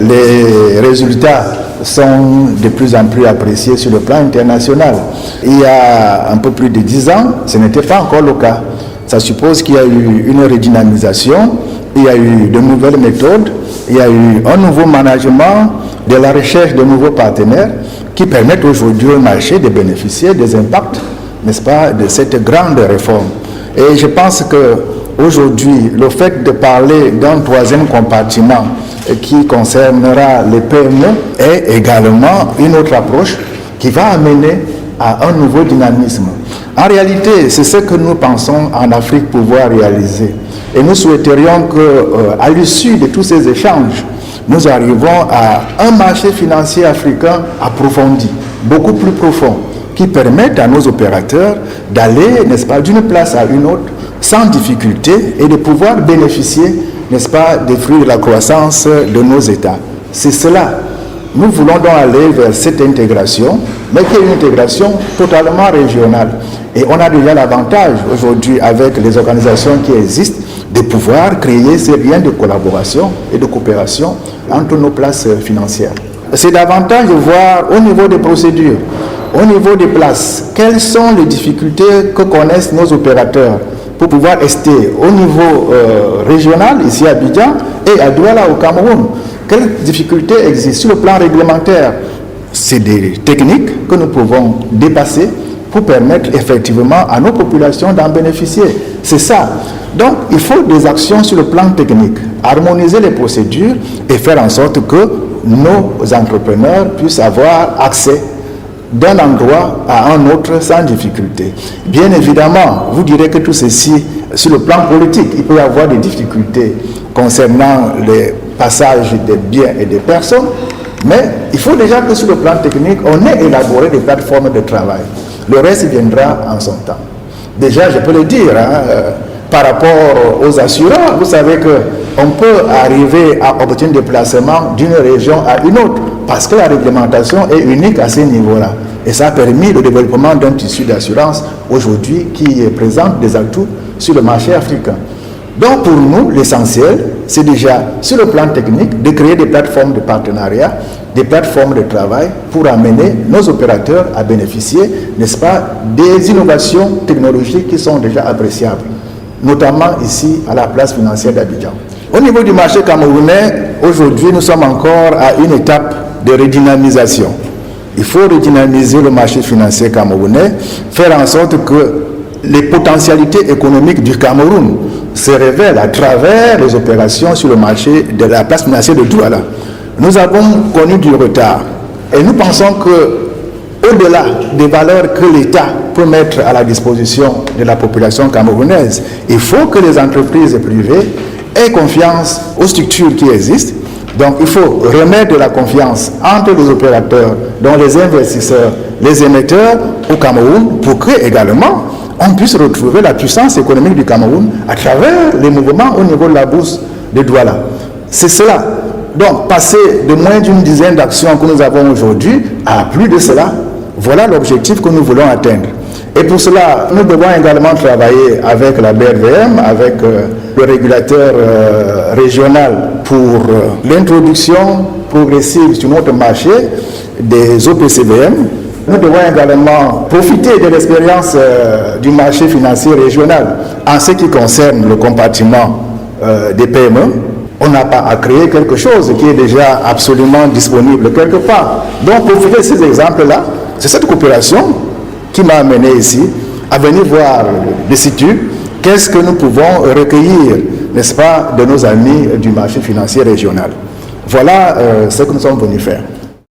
les résultats sont de plus en plus appréciés sur le plan international. Il y a un peu plus de 10 ans, ce n'était pas encore le cas. Ça suppose qu'il y a eu une redynamisation, il y a eu de nouvelles méthodes, il y a eu un nouveau management, de la recherche de nouveaux partenaires qui permettent aujourd'hui au marché de bénéficier des impacts, n'est-ce pas, de cette grande réforme. Et je pense qu'aujourd'hui, le fait de parler d'un troisième compartiment qui concernera les PME est également une autre approche qui va amener à un nouveau dynamisme. En réalité, c'est ce que nous pensons en Afrique pouvoir réaliser. Et nous souhaiterions qu'à l'issue de tous ces échanges, nous arrivons à un marché financier africain approfondi, beaucoup plus profond, qui permette à nos opérateurs d'aller, n'est-ce pas, d'une place à une autre, sans difficulté, et de pouvoir bénéficier, n'est-ce pas, des fruits de la croissance de nos États. C'est cela. Nous voulons donc aller vers cette intégration, mais qui est une intégration totalement régionale. Et on a déjà l'avantage aujourd'hui, avec les organisations qui existent, de pouvoir créer ces liens de collaboration et de coopération entre nos places financières. C'est davantage de voir au niveau des procédures, au niveau des places, quelles sont les difficultés que connaissent nos opérateurs pour pouvoir rester au niveau régional, ici à Abidjan, et à Douala au Cameroun. Quelles difficultés existent sur le plan réglementaire? C'est des techniques que nous pouvons dépasser pour permettre effectivement à nos populations d'en bénéficier. C'est ça. Donc, il faut des actions sur le plan technique, harmoniser les procédures et faire en sorte que nos entrepreneurs puissent avoir accès d'un endroit à un autre sans difficulté. Bien évidemment, vous direz que tout ceci, sur le plan politique, il peut y avoir des difficultés concernant les passages des biens et des personnes, mais il faut déjà que sur le plan technique, on ait élaboré des plateformes de travail. Le reste viendra en son temps. Déjà, je peux le dire, par rapport aux assureurs, vous savez qu'on peut arriver à obtenir des placements d'une région à une autre, parce que la réglementation est unique à ce niveau-là. Et ça a permis le développement d'un tissu d'assurance aujourd'hui qui présente des atouts sur le marché africain. Donc pour nous, l'essentiel, c'est déjà sur le plan technique de créer des plateformes de partenariat, des plateformes de travail pour amener nos opérateurs à bénéficier, n'est-ce pas, des innovations technologiques qui sont déjà appréciables, notamment ici à la place financière d'Abidjan. Au niveau du marché camerounais, aujourd'hui nous sommes encore à une étape de redynamisation. Il faut redynamiser le marché financier camerounais, faire en sorte que les potentialités économiques du Cameroun se révèlent à travers les opérations sur le marché de la place financière de Douala. Nous avons connu du retard et nous pensons que, au-delà des valeurs que l'État peut mettre à la disposition de la population camerounaise, il faut que les entreprises privées aient confiance aux structures qui existent. Donc il faut remettre de la confiance entre les opérateurs, dont les investisseurs, les émetteurs au Cameroun, pour que également on puisse retrouver la puissance économique du Cameroun à travers les mouvements au niveau de la bourse de Douala. C'est cela. Donc passer de moins d'une dizaine d'actions que nous avons aujourd'hui à plus de cela, voilà l'objectif que nous voulons atteindre. Et pour cela, nous devons également travailler avec la BRVM, avec le régulateur régional pour l'introduction progressive sur notre marché des OPCVM. Nous devons également profiter de l'expérience du marché financier régional en ce qui concerne le compartiment des PME. On n'a pas à créer quelque chose qui est déjà absolument disponible quelque part. Donc, profiter de ces exemples-là, c'est cette coopération qui m'a amené ici à venir voir les situs, qu'est-ce que nous pouvons recueillir, n'est-ce pas, de nos amis du marché financier régional. Voilà ce que nous sommes venus faire.